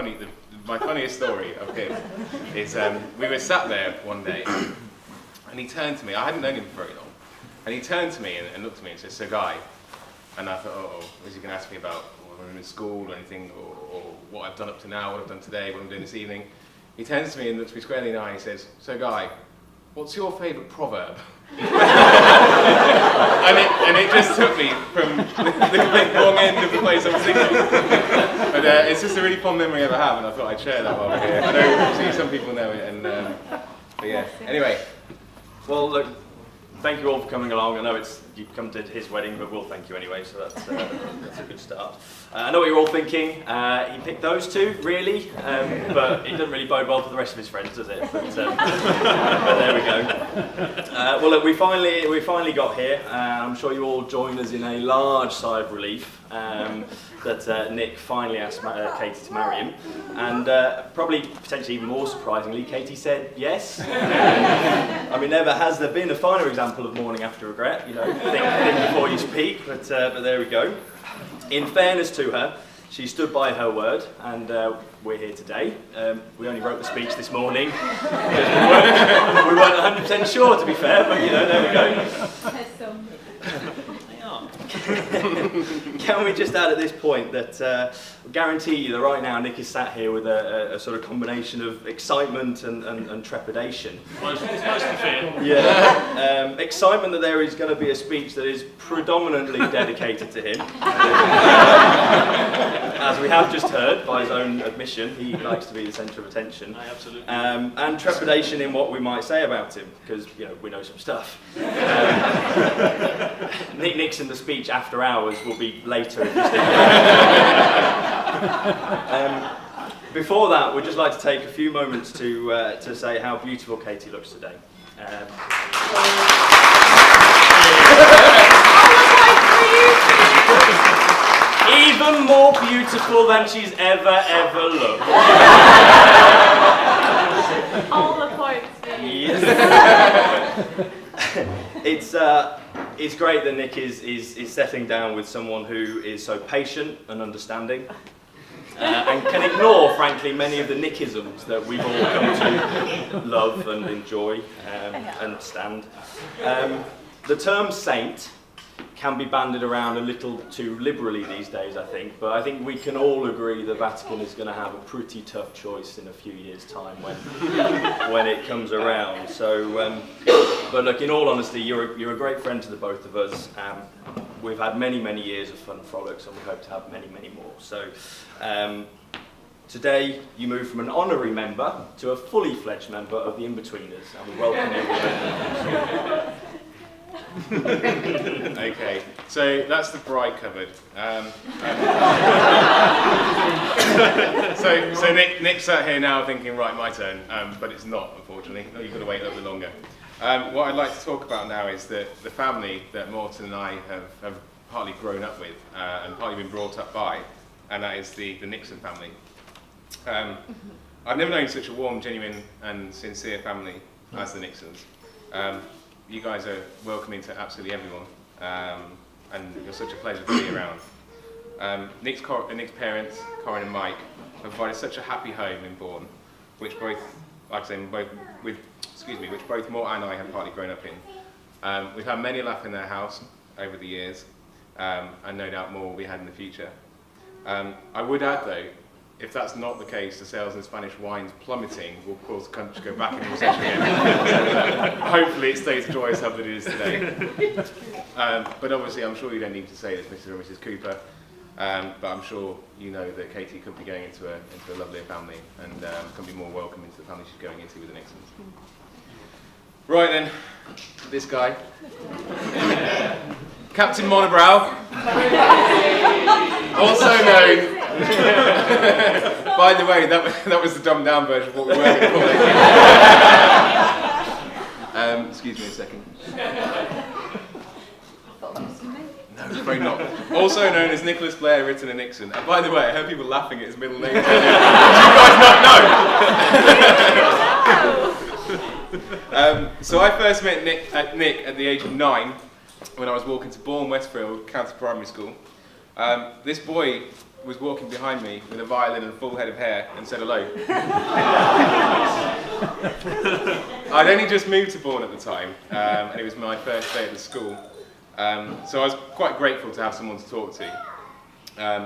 My funniest story of him is we were sat there one day and he turned to me. I hadn't known him for very long, and he turned to me and looked at me and said, "So Guy," and I thought, oh, is he going to ask me about whether I'm in school or anything, or what I've done up to now, what I've done today, what I'm doing this evening? He turns to me and looks me squarely in the eye and he says, "So Guy, what's your favourite proverb?" and it just took me from the complete wrong end of the place I was thinking. But it's just a really fond memory I ever have, and I thought I'd share that while we're here. I know obviously some people know it, and but yeah. Anyway, well, look, thank you all for coming along. I know you've come to his wedding, but we'll thank you anyway, so that's a good start. I know what you're all thinking. He picked those two, really, but it doesn't really bode well for the rest of his friends, does it? But there we go. Well, look, we finally got here. I'm sure you all joined us in a large sigh of relief that Nick finally asked Katie to marry him, and probably potentially even more surprisingly, Katie said yes. I mean, never has there been a finer example of mourning after regret. You know, think before you speak. But there we go. In fairness to her, she stood by her word, and we're here today. We only wrote the speech this morning. We weren't 100% sure, to be fair, but you know, there we go. Can we just add at this point that I guarantee you that right now Nick is sat here with a sort of combination of excitement and trepidation. It's mostly fear. Yeah. Excitement that there is going to be a speech that is predominantly dedicated to him. As we have just heard by his own admission, he likes to be the centre of attention. Absolutely. And trepidation in what we might say about him, because you know we know some stuff. Nick Nixon, the speech after hours, will be later if you stick around. Before that, we'd just like to take a few moments to say how beautiful Katie looks today. Even more beautiful than she's ever looked. All the points. Yes. It's great that Nick is settling down with someone who is so patient and understanding, and can ignore, frankly, many of the Nickisms that we've all come to love and enjoy and understand. The term saint can be bandied around a little too liberally these days, I think, but I think we can all agree the Vatican is going to have a pretty tough choice in a few years' time when it comes around. So, but look, in all honesty, you're a great friend to the both of us. We've had many years of fun and frolics, and we hope to have many more. So, today you move from an honorary member to a fully fledged member of the In-Betweeners, and we welcome you. okay, so that's the bride cupboard. So Nick's sat here now thinking, right, my turn, but it's not, unfortunately. You've got to wait a little bit longer. What I'd like to talk about now is the family that Morten and I have partly grown up with and partly been brought up by, and that is the Nixon family. I've never known such a warm, genuine and sincere family as the Nixons. You guys are welcoming to absolutely everyone, and you're such a pleasure to be around. Nick's parents, Corin and Mike, have provided such a happy home in Bourne, which both, like I say, which both Mort and I have partly grown up in. We've had many a laugh in their house over the years, and no doubt more will be had in the future. I would add, though, if that's not the case, the sales in Spanish wines plummeting will cause the country to go back into recession again. Hopefully it stays the joyous hub that it is today. But obviously I'm sure you don't need to say this, Mr. or Mrs. Cooper, but I'm sure you know that Katie could be going into a lovelier family and can be more welcome into the family she's going into with the Nixons. Right then, this guy. Captain Monobrow, also known. By the way, that was the dumbed down version of what we were going to call it. Excuse me a second. No, afraid not. Also known as Nicholas Blair, Written and Nixon. And by the way, I heard people laughing at his middle name. Did you guys not know? So I first met Nick at the age of 9 when I was walking to Bourne Westfield County Primary School. This boy was walking behind me with a violin and a full head of hair and said hello. I'd only just moved to Bourne at the time, and it was my first day at the school. So I was quite grateful to have someone to talk to.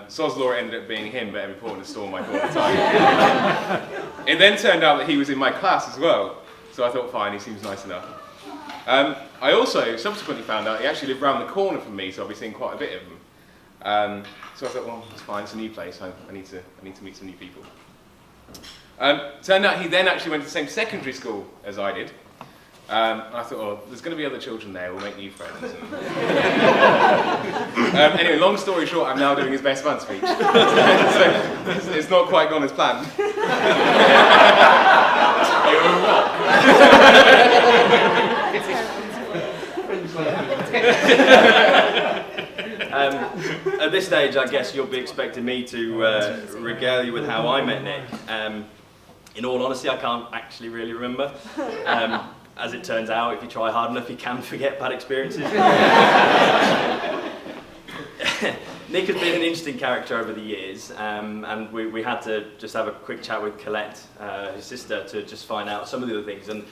Sod's Law ended up being him, but every port in the storm I thought at the time. It then turned out that he was in my class as well, so I thought, fine, he seems nice enough. I also subsequently found out he actually lived round the corner from me, so I'll be seeing quite a bit of him. So I thought, well, it's fine, it's a new place, I need to meet some new people. Turned out he then actually went to the same secondary school as I did. I thought, oh, there's going to be other children there, we'll make new friends. Anyway, long story short, I'm now doing his best man speech. So it's not quite gone as planned. You're a rock. At this stage, I guess you'll be expecting me to regale you with how I met Nick. In all honesty, I can't actually really remember. As it turns out, if you try hard enough, you can forget bad experiences. Nick has been an interesting character over the years, and we had to just have a quick chat with Colette, his sister, to just find out some of the other things. And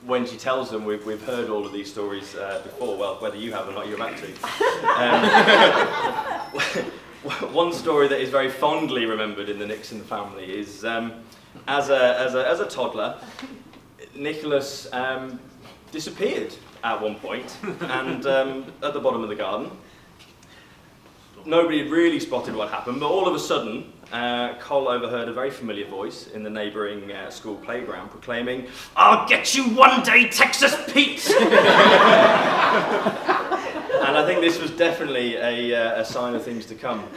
when she tells them, we've heard all of these stories before, well, whether you have or not, you're about to. One story that is very fondly remembered in the Nixon family is, as a toddler, Nicholas disappeared at one point, and at the bottom of the garden. Nobody had really spotted what happened, but all of a sudden, Cole overheard a very familiar voice in the neighbouring school playground proclaiming, "I'll get you one day, Texas Pete!" And I think this was definitely a sign of things to come.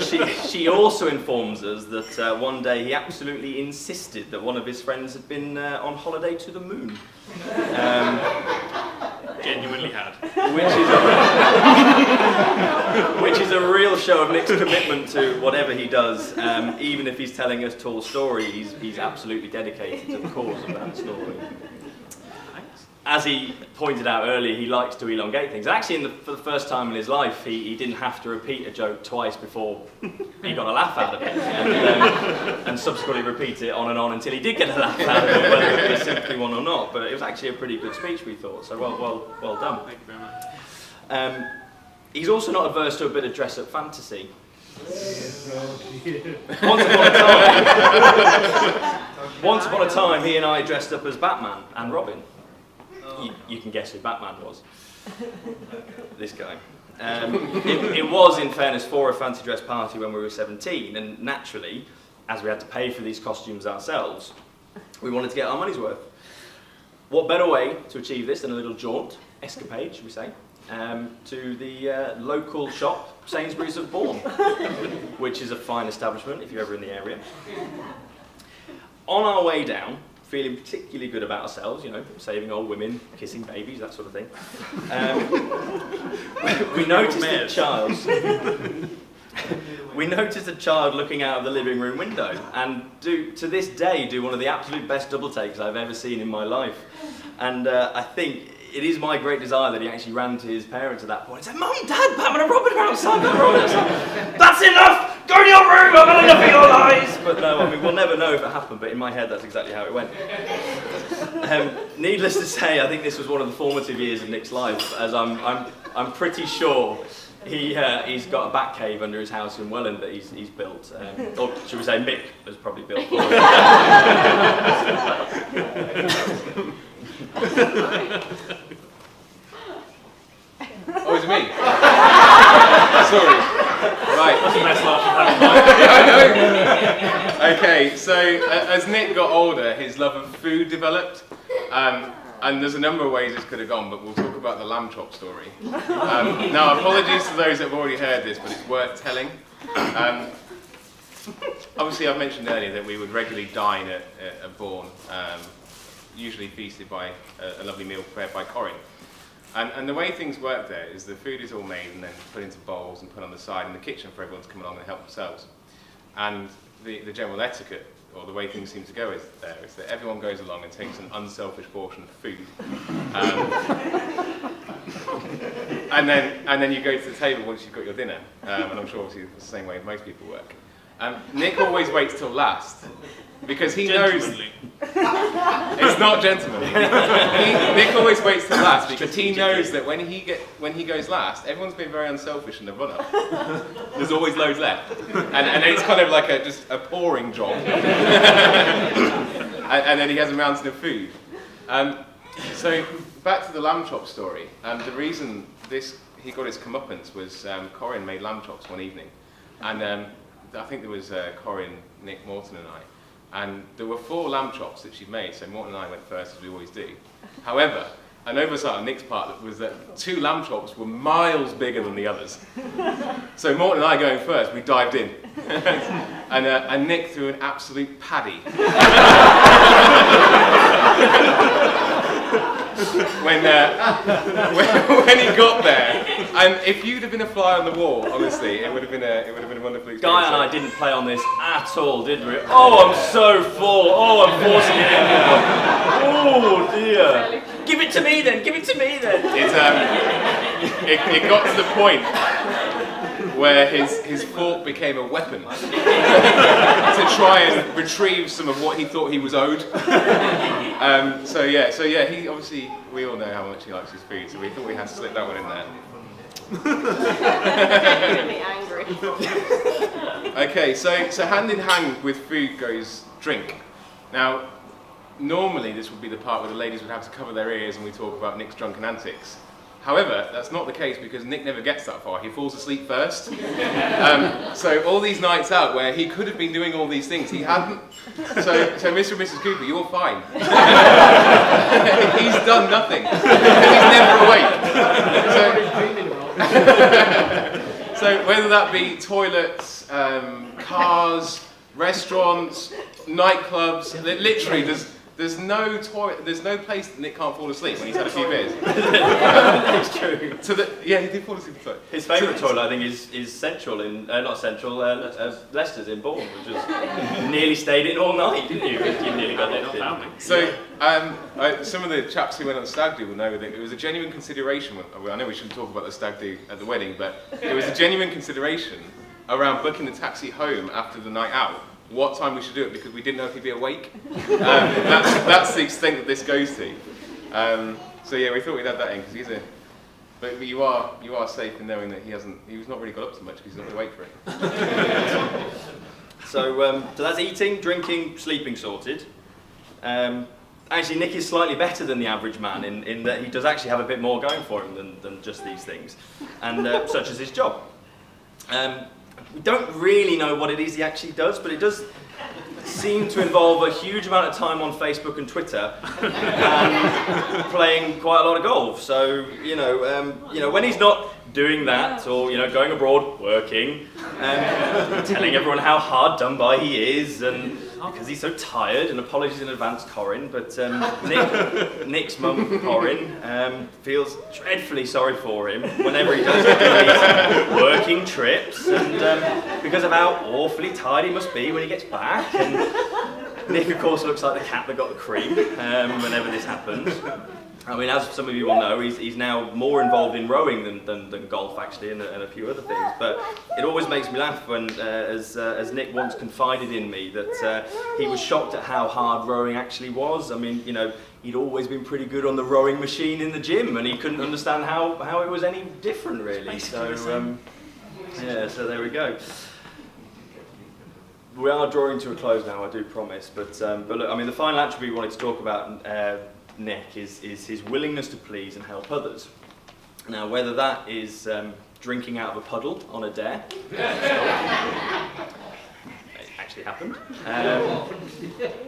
She also informs us that one day he absolutely insisted that one of his friends had been on holiday to the moon. Genuinely had. Which is a real show of Nick's commitment to whatever he does. Even if he's telling us tall stories, he's absolutely dedicated to the cause of that story. As he pointed out earlier, he likes to elongate things. Actually, for the first time in his life, he didn't have to repeat a joke twice before he got a laugh out of it, and subsequently repeat it on and on until he did get a laugh out of it, whether it was a simply one or not. But it was actually a pretty good speech, we thought. So well done. Thank you very much. He's also not averse to a bit of dress-up fantasy. Once upon a time, he and I dressed up as Batman and Robin. You can guess who Batman was. This guy. It was, in fairness, for a fancy dress party when we were 17, and naturally, as we had to pay for these costumes ourselves, we wanted to get our money's worth. What better way to achieve this than a little jaunt, escapade, should we say, to the local shop, Sainsbury's of Bourne, which is a fine establishment if you're ever in the area. On our way down, feeling particularly good about ourselves, you know, saving old women, kissing babies, that sort of thing. We noticed a child. We noticed a child looking out of the living room window, and to this day do one of the absolute best double takes I've ever seen in my life. And I think it is my great desire that he actually ran to his parents at that point and said, "Mum, Dad, Batman and Robin are outside, Batman and Robin are outside. That's enough! Go to your room, I've had enough of your lies!" But no, I mean, we'll never know if it happened, but in my head that's exactly how it went. Needless to say, I think this was one of the formative years of Nick's life, as I'm pretty sure he's got a bat cave under his house in Welland that he's built, or should we say Mick has probably built for him. Oh, is it me? Sorry. Right. Okay, so as Nick got older, his love of food developed. And there's a number of ways this could have gone, but we'll talk about the lamb chop story. Now, apologies to those that have already heard this, but it's worth telling. Obviously, I've mentioned earlier that we would regularly dine at Bourne, usually feasted by a lovely meal prepared by Corinne. And the way things work there is the food is all made and then put into bowls and put on the side in the kitchen for everyone to come along and help themselves. And the general etiquette, or the way things seem to go is that everyone goes along and takes an unselfish portion of food. and then you go to the table once you've got your dinner, and I'm sure obviously it's the same way most people work. Nick always waits till last because he knows it's not gentlemanly. Nick always waits till last because he knows that when he goes last, everyone's been very unselfish in the run-up. There's always loads left, and it's kind of like just a pouring job, and then he has a mountain of food. So back to the lamb chop story. The reason he got his comeuppance was Corinne made lamb chops one evening, and I think there was Corinne, Nick, Morten and I, and there were 4 lamb chops that she'd made, so Morten and I went first as we always do. However, an oversight on Nick's part was that 2 lamb chops were miles bigger than the others. So Morten and I going first, we dived in, and Nick threw an absolute paddy. when he got there, and if you'd have been a fly on the wall, honestly, it would have been a wonderful experience. Guy and I didn't play on this at all, did we? Oh, I'm so full. Oh, I'm forcing it in. Oh dear. Give it to me then. Give it to me then. It got to the point where his fork became a weapon to try and retrieve some of what he thought he was owed. So yeah, he obviously, we all know how much he likes his food, so we thought we had to slip that one in there. Angry. Okay, so hand in hand with food goes drink. Now, normally this would be the part where the ladies would have to cover their ears and we talk about Nick's drunken antics. However, that's not the case because Nick never gets that far. He falls asleep first. So all these nights out where he could have been doing all these things, he hadn't. So Mr. and Mrs. Cooper, you're fine. He's done nothing. He's never awake. So whether that be toilets, cars, restaurants, nightclubs, literally there's no place that Nick can't fall asleep when he's had a few beers. It's true. Yeah, he did fall asleep. His favourite toilet, I think, is Central not Central, Leicester's in Bourne, which was nearly stayed in all night, didn't you? You nearly got left in. So some of the chaps who went on the stag do will know that it was a genuine consideration. I know we shouldn't talk about the stag do at the wedding, but it was a genuine consideration around booking the taxi home after the night out. What time we should do it because we didn't know if he'd be awake. That's the extent that this goes to. So yeah, we thought we'd add that in because but you are safe in knowing that he's not really got up so much because he's not awake for it. So that's eating, drinking, sleeping sorted. Actually, Nick is slightly better than the average man in that he does actually have a bit more going for him than just these things, and such as his job. We don't really know what it is he actually does, but it does seem to involve a huge amount of time on Facebook and Twitter and playing quite a lot of golf. So when he's not doing that or going abroad working, telling everyone how hard done by he is, and because he's so tired, and apologies in advance, Corinne, but Nick's mum, Corinne, feels dreadfully sorry for him whenever he does these working trips, and because of how awfully tired he must be when he gets back. And Nick, of course, looks like the cat that got the cream whenever this happens. I mean, as some of you will know, he's now more involved in rowing than golf, actually, and a few other things. But it always makes me laugh when, as Nick once confided in me, that he was shocked at how hard rowing actually was. I mean, he'd always been pretty good on the rowing machine in the gym, and he couldn't understand how it was any different, really. So, so there we go. We are drawing to a close now, I do promise. But look, I mean, the final attribute we wanted to talk about, Nick, is his willingness to please and help others. Now, whether that is drinking out of a puddle on a dare, it actually happened,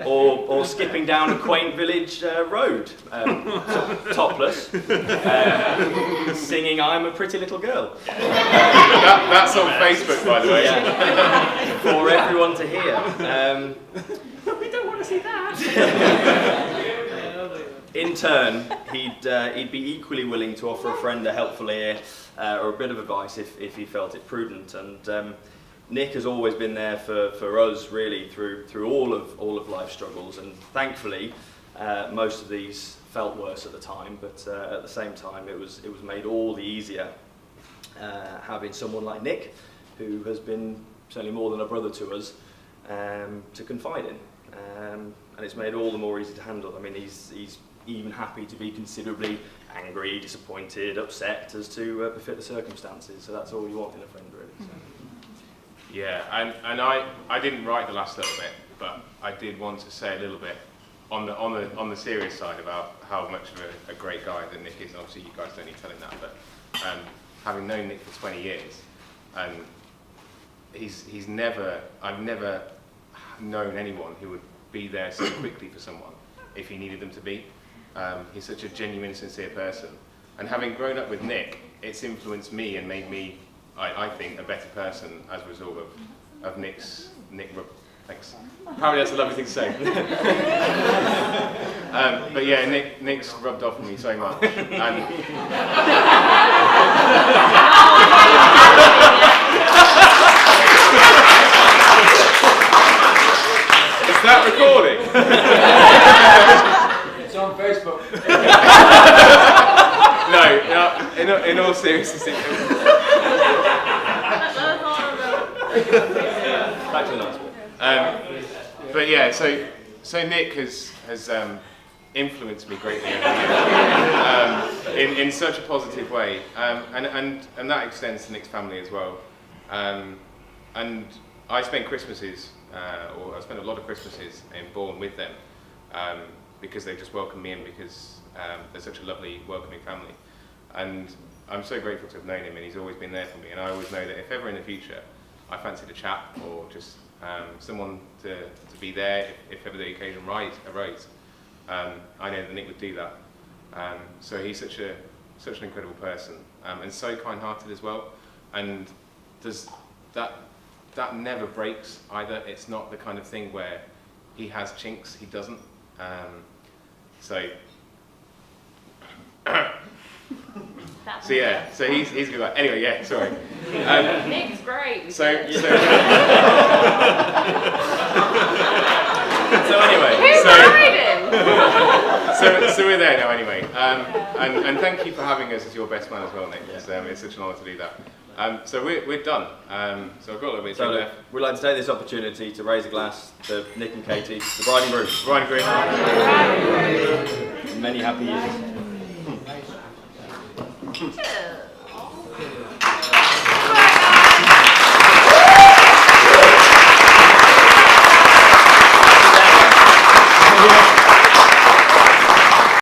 or skipping down a quaint village road, topless, singing "I'm a Pretty Little Girl." That's on Facebook, by the way. Yeah. For everyone to hear. We don't want to see that. In turn, he'd be equally willing to offer a friend a helpful ear or a bit of advice if he felt it prudent. And Nick has always been there for us, really, through all of life's struggles. And thankfully, Most of these felt worse at the time, but at the same time it was made all the easier having someone like Nick, who has been certainly more than a brother to us, to confide in. And it's made all the more easy to handle. I mean, he's even happy to be considerably angry, disappointed, upset as to befit the circumstances. So that's all you want in a friend, really. So. Yeah, and I didn't write the last little bit, but I did want to say a little bit on the serious side about how much of a great guy that Nick is. And obviously, you guys don't need telling that, but having known Nick for 20 years, and I've never known anyone who would be there so quickly for someone if he needed them to be. He's such a genuine, sincere person, and having grown up with Nick, it's influenced me and made me, I think, a better person as a result of Nick. Thanks. Apparently that's a lovely thing to say. But yeah, Nick's rubbed off on me so much. And is that recording? It's on Facebook. No, in all seriousness. Back to the nice bit. But yeah, so Nick has influenced me greatly in such a positive way, and that extends to Nick's family as well. And I spent Christmases, or I spent a lot of Christmases in Bourne with them, because they just welcomed me in, because they're such a lovely, welcoming family. And I'm so grateful to have known him, and he's always been there for me. And I always know that if ever in the future I fancied a chat or just someone to be there, if ever the occasion arose, I know that Nick would do that. So he's such an incredible person, and so kind-hearted as well. And does that never breaks either. It's not the kind of thing where he has chinks, he doesn't. So yeah, so he's a good guy. Anyway, yeah, sorry. Nick's great. So anyway, Who married him? so we're there now anyway. And thank you for having us as your best man as well, Nick. It's such an honour to do that. So we're done. So I've got a little bit of time left. We'd like to take this opportunity to raise a glass to Nick and Katie, the bride and groom. Bride and groom. Many happy years. Cheers.